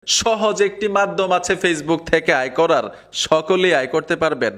সহজ একটি মাধ্যম আছে ফেসবুক থেকে আয় করার, সকলেই আয় করতে পারবেন।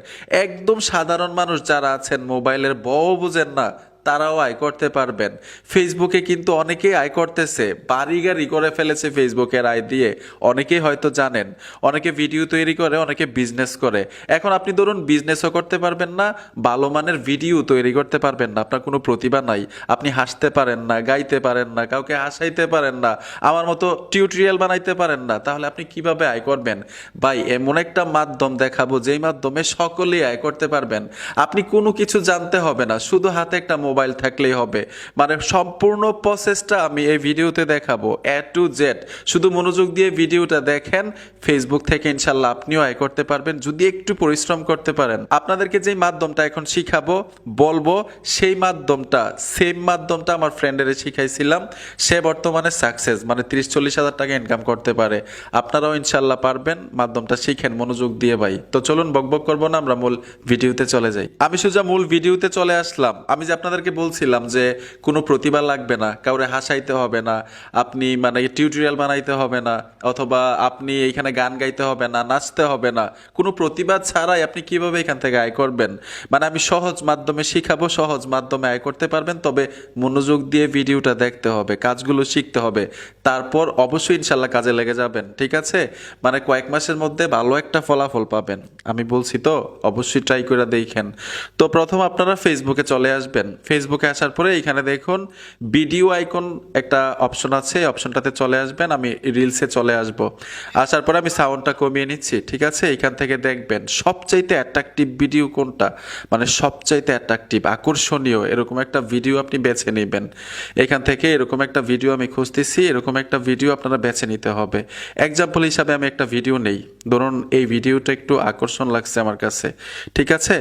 একদম সাধারণ মানুষ যারা আছেন, মোবাইলের বউ বুঝেন না, তারাও আয় করতে পারবেন। ফেসবুকে কিন্তু অনেকেই আয় করতেছে, বাড়ি গাড়ি করে ফেলেছে ফেসবুকের আয় দিয়ে। অনেকেই হয়তো জানেন, অনেকে ভিডিও তৈরি করে, অনেকে বিজনেস করে। এখন আপনি ধরুন বিজনেসও করতে পারবেন না, ভালো মানের ভিডিও তৈরি করতে পারবেন না, আপনার কোনো প্রতিভা নাই, আপনি হাসতে পারেন না, গাইতে পারেন না, কাউকে হাসাইতে পারেন না, আমার মতো টিউটোরিয়াল বানাইতে পারেন না, তাহলে আপনি কিভাবে আয় করবেন? ভাই, এমন একটা মাধ্যম দেখাবো যেই মাধ্যমে সকলেই আয় করতে পারবেন। আপনি কোনো কিছু জানতে হবে না, শুধু হাতে একটা মোবাইল থাকলেই হবে। মানে সম্পূর্ণ প্রসেসটা আমি এই ভিডিওতে দেখাবো, এ টু জেড। শুধু মনোযোগ দিয়ে ভিডিওটা দেখেন, ফেসবুক থেকে ইনশাল্লাহ আপনিও আয় করতে পারবেন যদি একটু পরিশ্রম করতে পারেন। আপনাদেরকে যেই মাধ্যমটা এখন শিখাবো, বলবো, সেই মাধ্যমটা, সেম মাধ্যমটা আমার ফ্রেন্ডের শিখাইছিলাম। সে বর্তমানে সাকসেস, মানে 30-40 হাজার টাকা ইনকাম করতে পারে। আপনারাও ইনশাল্লাহ পারবেন। মাধ্যমটা শিখেন মনোযোগ দিয়ে ভাই। তো চলুন বকবক করবো না, আমরা মূল ভিডিওতে চলে যাই। আমি সোজা মূল ভিডিওতে চলে আসলাম। আমি যে আপনাদেরকে বলছিলাম যে কোনো প্রতিভা লাগবে না, কাউরে হাসাইতে হবে না, আপনি মানে টিউটোরিয়াল বানাইতে হবে না, অথবা আপনি এইখানে গান গাইতে হবে না, নাচতে হবে না, কোনো প্রতিভা ছাড়াই আপনি কিভাবে এখান থেকে আয় করবেন, মানে আমি সহজ মাধ্যমে শিখাবো, সহজ মাধ্যমে আয় করতে পারবেন। তবে মনোযোগ দিয়ে ভিডিওটা দেখতে হবে, কাজগুলো শিখতে হবে, তারপর অবশ্যই ইনশাল্লাহ কাজে লেগে যাবেন। ঠিক আছে? মানে কয়েক মাসের মধ্যে ভালো একটা ফলাফল পাবেন, আমি বলছি তো, অবশ্যই ট্রাই করে দেখেন। তো প্রথম আপনারা ফেসবুকে চলে আসবেন। ফেসবুকে আসার পরে এখানে দেখুন ভিডিও আইকন একটা অপশন আছে, অপশনটাতে চলে আসবেন। আমি রিলসে চলে আসব। আসার পরে আমি সাউন্ডটা কমিয়ে নিচ্ছি। ঠিক আছে? এখান থেকে দেখবেন সবচাইতে অ্যাট্রাকটিভ ভিডিও কোনটা, মানে সবচাইতে অ্যাট্রাকটিভ, আকর্ষণীয় এরকম একটা ভিডিও আপনি বেছে নেবেন। এখান থেকে এরকম একটা ভিডিও আমি খুঁজতেছি, এরকম একটা ভিডিও আপনারা বেছে নিতে হবে। এক্সাম্পল হিসাবে আমি একটা ভিডিও নেই, ধরুন এই ভিডিওটা একটু আকর্ষণ লাগছে আমার কাছে। ঠিক আছে?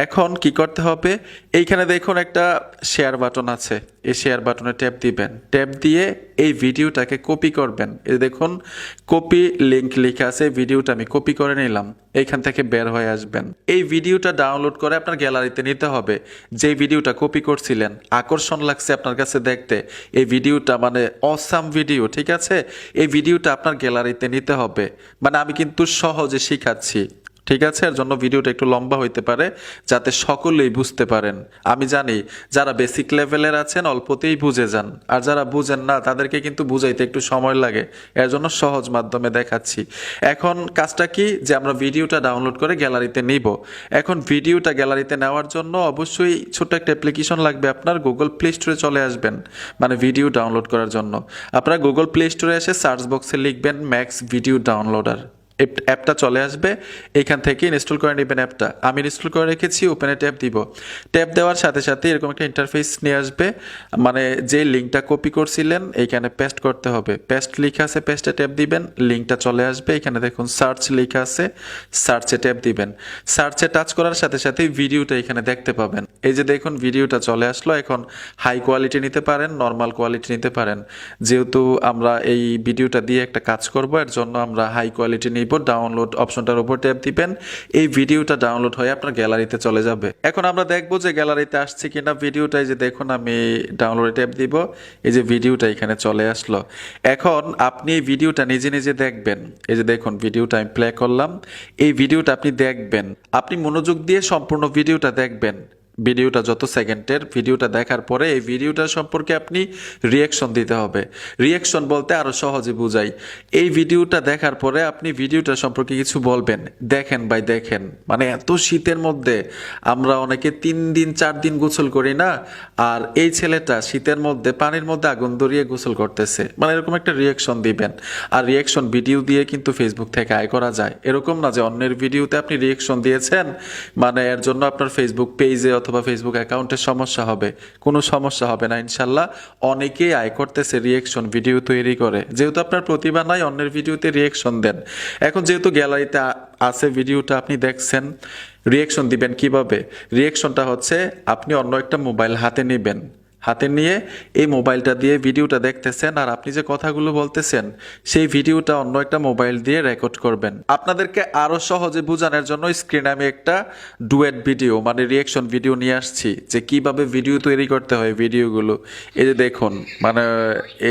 এখন কি করতে হবে, এইখানে দেখুন একটা শেয়ার বাটন আছে, এই শেয়ার বাটনে ট্যাপ দিবেন। ট্যাপ দিয়ে এই ভিডিওটাকে কপি করবেন। এই দেখুন কপি লিংক লেখা আছে, ভিডিওটা আমি কপি করে নিলাম। এইখান থেকে বের হয়ে আসবেন। এই ভিডিওটা ডাউনলোড করে আপনার গ্যালারিতে নিতে হবে। যে ভিডিওটা কপি করছিলেন, আকর্ষণ লাগছে আপনার কাছে দেখতে, এই ভিডিওটা মানে অসাম ভিডিও, ঠিক আছে? এই ভিডিওটা আপনার গ্যালারিতে নিতে হবে। মানে আমি কিন্তু সহজে শিখাচ্ছি, ঠিক আছে? এর জন্য ভিডিওটা একটু লম্বা হইতে পারে, যাতে সকলেই বুঝতে পারেন। আমি জানি যারা বেসিক লেভেলের আছেন অল্পতেই বুঝে যান, আর যারা বুঝেন না তাদেরকে কিন্তু বুঝাইতে একটু সময় লাগে। এর জন্য সহজ মাধ্যমে দেখাচ্ছি। এখন কাজটা কি, যে আমরা ভিডিওটা ডাউনলোড করে গ্যালারিতে নিব। এখন ভিডিওটা গ্যালারিতে নেওয়ার জন্য অবশ্যই ছোট্ট একটা অ্যাপ্লিকেশন লাগবে আপনার। গুগল প্লে স্টোরে চলে আসবেন, মানে ভিডিও ডাউনলোড করার জন্য। আপনারা গুগল প্লে স্টোরে এসে সার্চ বক্সে লিখবেন ম্যাক্স ভিডিও ডাউনলোডার, অ্যাপটা চলে আসবে। এখান থেকে ইনস্টল করে নেবেন অ্যাপটা। আমি ইনস্টল করে রেখেছি, ওপেনে ট্যাপ দিব। ট্যাপ দেওয়ার সাথে সাথে এরকম একটা ইন্টারফেস নিয়ে আসবে, মানে যে লিঙ্কটা কপি করছিলেন এইখানে পেস্ট করতে হবে। পেস্ট লেখা আছে, পেস্টে ট্যাপ দিবেন, লিঙ্কটা চলে আসবে। এখানে দেখুন সার্চ লেখা আছে, সার্চে ট্যাপ দিবেন। সার্চে টাচ করার সাথে সাথে ভিডিওটা এখানে দেখতে পাবেন। এই যে দেখুন ভিডিওটা চলে আসলো। এখন হাই কোয়ালিটি নিতে পারেন, নর্মাল কোয়ালিটি নিতে পারেন। যেহেতু আমরা এই ভিডিওটা দিয়ে একটা কাজ করব, এর জন্য আমরা হাই কোয়ালিটি নিব। ডাউনলোড অপশনটার উপর ট্যাপ দিবেন, এই ভিডিওটা ডাউনলোড হয়ে আপনার গ্যালারিতে চলে যাবে। এখন আমরা দেখবো যে গ্যালারিতে আসছে কিনা ভিডিওটা। এই যে দেখুন আমি ডাউনলোডে ট্যাপ দিব, এই যে ভিডিওটা এখানে চলে আসলো। এখন আপনি এই ভিডিওটা নিজে নিজে দেখবেন। এই যে দেখুন ভিডিওটা আমি প্লে করলাম, এই ভিডিওটা আপনি দেখবেন, আপনি মনোযোগ দিয়ে সম্পূর্ণ ভিডিওটা দেখবেন। ভিডিওটা যত সেকেন্ডের, ভিডিওটা দেখার পরে এই ভিডিওটা সম্পর্কে আপনি রিয়াকশন দিতে হবে। রিয়াকশন বলতে আরো সহজে বুঝাই, এই ভিডিওটা দেখার পরে আপনি ভিডিওটা সম্পর্কে কিছু বলবেন। দেখেন ভাই, দেখেন, মানে এত শীতের মধ্যে আমরা অনেকে 3 দিন 4 দিন গোসল করি না, আর এই ছেলেটা শীতের মধ্যে পানির মধ্যে আগুন ধরিয়ে গোসল করতেছে, মানে এরকম একটা রিয়াকশন দিবেন। আর রিয়াকশন ভিডিও দিয়ে কিন্তু ফেসবুক থেকে আয় করা যায়। এরকম না যে অন্যের ভিডিওতে আপনি রিয়াকশন দিয়েছেন, মানে এর জন্য আপনার ফেসবুক পেজে অথবা ফেসবুক অ্যাকাউন্টের সমস্যা হবে। কোনো সমস্যা হবে না ইনশাল্লাহ। অনেকেই আয় করতেছে রিয়াকশন ভিডিও তৈরি করে। যেহেতু আপনার প্রতিভা নাই, অন্যের ভিডিওতে রিয়াকশন দেন। এখন যেহেতু গ্যালারিতে আছে ভিডিওটা আপনি দেখছেন, রিয়াকশন দিবেন কিভাবে? রিয়াকশনটা হচ্ছে আপনি অন্য একটা মোবাইল হাতে নেবেন, হাতে নিয়ে এই মোবাইলটা দিয়ে ভিডিওটা দেখতেছেন, আর আপনি যে কথাগুলো বলতেছেন সেই ভিডিওটা অন্য একটা মোবাইল দিয়ে রেকর্ড করবেন। আপনাদেরকে আরো সহজে বোঝানোর জন্য স্ক্রিনে আমি একটা ডুয়েট ভিডিও মানে রিয়েকশন ভিডিও নিয়ে আসছি, যে কিভাবে ভিডিও তৈরি করতে হয় ভিডিওগুলো। এই যে দেখুন, মানে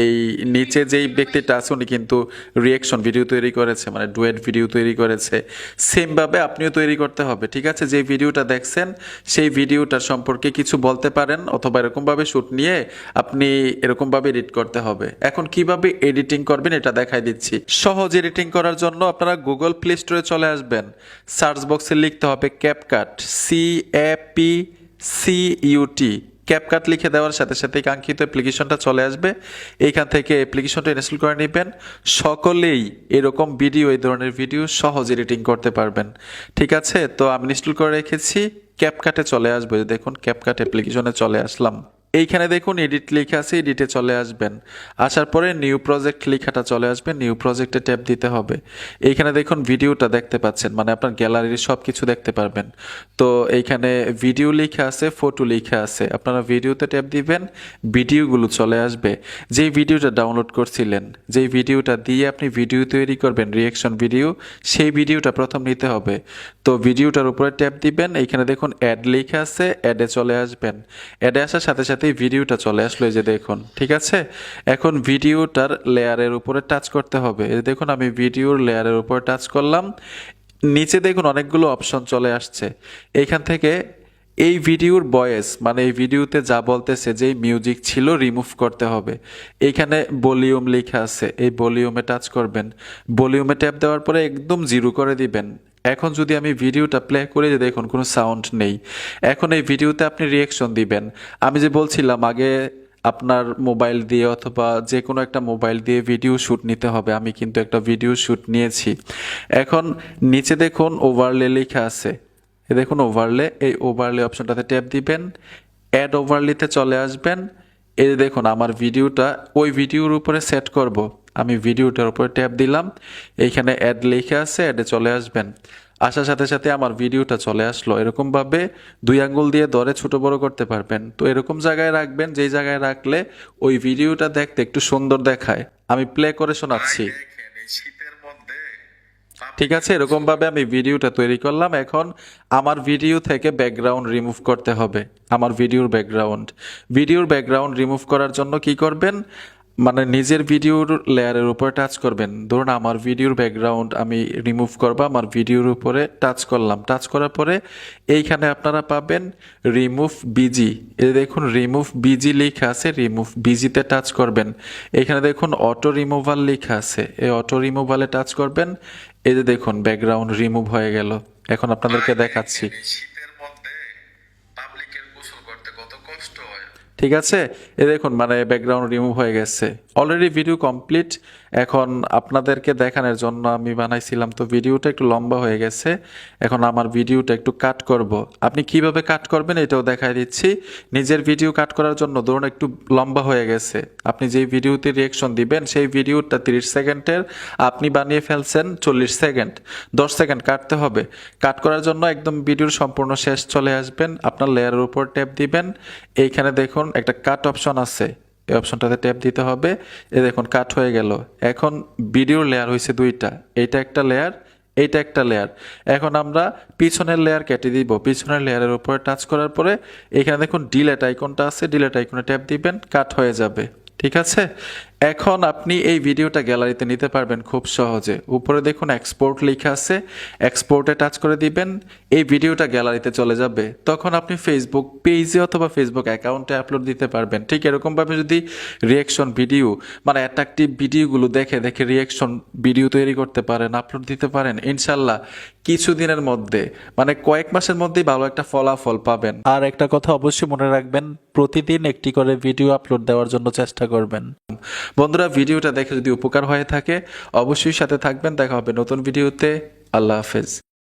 এই নিচে যেই ব্যক্তিটা আছে উনি কিন্তু রিয়েকশন ভিডিও তৈরি করেছে, মানে ডুয়েট ভিডিও তৈরি করেছে। সেমভাবে আপনিও তৈরি করতে হবে, ঠিক আছে? যে ভিডিওটা দেখছেন সেই ভিডিওটা সম্পর্কে কিছু বলতে পারেন, অথবা এরকমভাবে শুট নিয়ে আপনি এরকমভাবে এডিট করতে হবে। এখন কিভাবে এডিটিং করবেন এটা দেখাই দিচ্ছি। সহজ এডিটিং করার জন্য আপনারা গুগল প্লে স্টোরে চলে আসবেন, সার্চ বক্সে লিখতে হবে ক্যাপকাট, CAPCUT। ক্যাপকাট লিখে দেওয়ার সাথে সাথে কাঙ্ক্ষিত অ্যাপ্লিকেশনটা চলে আসবে। এইখান থেকে অ্যাপ্লিকেশনটা ইনস্টল করে নেবেন। সকলেই এরকম ভিডিও, এই ধরনের ভিডিও সহজ এডিটিং করতে পারবেন, ঠিক আছে? তো আমি ইনস্টল করে রেখেছি, ক্যাপকাটে চলে আসবে। দেখুন ক্যাপকাট অ্যাপ্লিকেশনে চলে আসলাম। এইখানে দেখুন এডিট লেখা আছে, এডিটে চলে আসবেন। আসার পরে নিউ প্রজেক্ট লেখাটা চলে আসবে, নিউ প্রজেক্টে ট্যাপ দিতে হবে। এইখানে দেখুন ভিডিওটা দেখতে পাচ্ছেন, মানে আপনার গ্যালারির সব কিছু দেখতে পারবেন। তো এইখানে ভিডিও লেখা আছে, ফটো লেখা আছে, আপনারা ভিডিওতে ট্যাপ দিবেন, ভিডিওগুলো চলে আসবে। যেই ভিডিওটা ডাউনলোড করছিলেন, যেই ভিডিওটা দিয়ে আপনি ভিডিও তৈরি করবেন রিয়েকশন ভিডিও, সেই ভিডিওটা প্রথম নিতে হবে। তো ভিডিওটার উপরে ট্যাপ দিবেন, এইখানে দেখুন অ্যাড লেখা আছে, অ্যাডে চলে আসবেন। অ্যাডে আসার সাথে সাথে ভিডিওটা চলে আসলো, এই যে দেখুন, ঠিক আছে? এখন ভিডিওটার লেয়ারের উপরে টাচ করতে হবে। এই দেখুন আমি ভিডিওর লেয়ারের উপরে টাচ করলাম, নিচে দেখুন অনেকগুলো অপশন চলে আসছে। এইখান থেকে এই ভিডিওর ভয়েস, মানে এই ভিডিওতে যা বলতেছে, যেই মিউজিক ছিল রিমুভ করতে হবে। এইখানে ভলিউম লেখা আছে, এই ভলিউমে টাচ করবেন। ভলিউমে ট্যাপ দেওয়ার পরে একদম জিরো করে দিবেন। এখন যদি আমি ভিডিওটা প্লে করে, যে দেখুন কোনো সাউন্ড নেই। এখন এই ভিডিওতে আপনি রিয়েকশন দিবেন। আমি যে বলছিলাম আগে আপনার মোবাইল দিয়ে অথবা যে কোনো একটা মোবাইল দিয়ে ভিডিও শ্যুট নিতে হবে, আমি কিন্তু একটা ভিডিও শ্যুট নিয়েছি। এখন নিচে দেখুন ওভারলে লেখা আছে, দেখুন ওভারলে, এই ওভারলে অপশনটাতে ট্যাপ দিবেন, অ্যাড ওভারলেতে চলে আসবেন। এই যে দেখুন আমার ভিডিওটা ওই ভিডিওর উপরে সেট করব, আমি ভিডিওটার উপরে ট্যাপ দিলাম, এইখানে অ্যাড লেখা আছে, অ্যাডে চলে আসবেন। আসার সাথে সাথে আমার ভিডিওটা চলে আসলো। এরকমভাবে 2 আঙ্গুল দিয়ে ধরে ছোট বড় করতে পারবেন। তো এরকম জায়গায় রাখবেন, যেই জায়গায় রাখলে ওই ভিডিওটা দেখতে একটু সুন্দর দেখায়। আমি প্লে করে শোনাচ্ছি, ঠিক আছে? এরকম ভাবে আমি ভিডিওটা তৈরি করলাম। এখন আমার ভিডিও থেকে ব্যাকগ্রাউন্ড রিমুভ করতে হবে, আমার ভিডিওর ব্যাকগ্রাউন্ড রিমুভ করার জন্য কি করবেন, মানে নিজের ভিডিওর লেয়ারের উপরে টাচ করবেন। ধরুন আমার ভিডিওর ব্যাকগ্রাউন্ড আমি রিমুভ করবো, আমার ভিডিওর উপরে টাচ করলাম। টাচ করার পরে এইখানে আপনারা পাবেন রিমুভ বিজি। এই দেখুন রিমুভ বিজি লেখা আছে, রিমুভ বিজিতে টাচ করবেন। এখানে দেখুন অটো রিমুভাল লেখা আছে, এই অটো রিমুভালে টাচ করবেন। এই যে দেখুন ব্যাকগ্রাউন্ড রিমুভ হয়ে গেল। এখন আপনাদেরকে দেখাচ্ছি, ঠিক আছে? এ দেখুন মানে ব্যাকগ্রাউন্ড রিমুভ হয়ে গেছে। Already video complete. এখন আপনাদেরকে দেখানোর জন্য আমি বানাইছিলাম, তো ভিডিওটা একটু লম্বা হয়ে গেছে। এখন আমার ভিডিওটা একটু কাট করব। আপনি কিভাবে কাট করবেন এটাও দেখাই দিচ্ছি। নিজের ভিডিও কাট করার জন্য ধরুন একটু লম্বা হয়ে গেছে, আপনি যেই ভিডিওতে রিয়েকশন দিবেন সেই ভিডিওটা 30 সেকেন্ডের, আপনি বানিয়ে ফেলছেন 40 সেকেন্ড, 10 সেকেন্ড কাটতে হবে। কাট করার জন্য একদম ভিডিওর সম্পূর্ণ শেষ চলে আসবেন, আপনার লেয়ারের উপর ট্যাপ দিবেন। এইখানে দেখুন একটা কাট অপশন আছে, এই অপশনটাতে ট্যাপ দিতে হবে। এই দেখুন কাট হয়ে গেল। এখন ভিডিওর লেয়ার হয়েছে 2টা, এইটা একটা লেয়ার, এইটা একটা লেয়ার। এখন আমরা পিছনের লেয়ার কেটে দিব। পিছনের লেয়ারের উপরে টাচ করার পরে এখানে দেখুন ডিলেট আইকনটা আছে, ডিলেট আইকনে ট্যাপ দিবেন, কাট হয়ে যাবে, ঠিক আছে? এখন আপনি এই ভিডিওটা গ্যালারিতে নিতে পারবেন খুব সহজে। উপরে দেখুন এক্সপোর্ট লেখা আছে, এক্সপোর্টে টাচ করে দিবেন, এই ভিডিওটা গ্যালারিতে চলে যাবে। তখন আপনি ফেসবুক পেজে অথবা ফেসবুক অ্যাকাউন্টে আপলোড দিতে পারবেন। ঠিক এরকমভাবে যদি রিয়েকশন ভিডিও, মানে অ্যাট্রাকটিভ ভিডিওগুলো দেখে দেখে রিয়েকশন ভিডিও তৈরি করতে পারেন, আপলোড দিতে পারেন, ইনশাল্লাহ কিছুদিনের মধ্যে, মানে কয়েক মাসের মধ্যেই ভালো একটা ফলাফল পাবেন। আর একটা কথা অবশ্যই মনে রাখবেন, প্রতিদিন একটি করে ভিডিও আপলোড দেওয়ার জন্য চেষ্টা করবেন। বন্ধুরা ভিডিওটা দেখে যদি উপকার হয়ে থাকে অবশ্যই সাথে থাকবেন। দেখা হবে নতুন ভিডিওতে। আল্লাহ হাফেজ।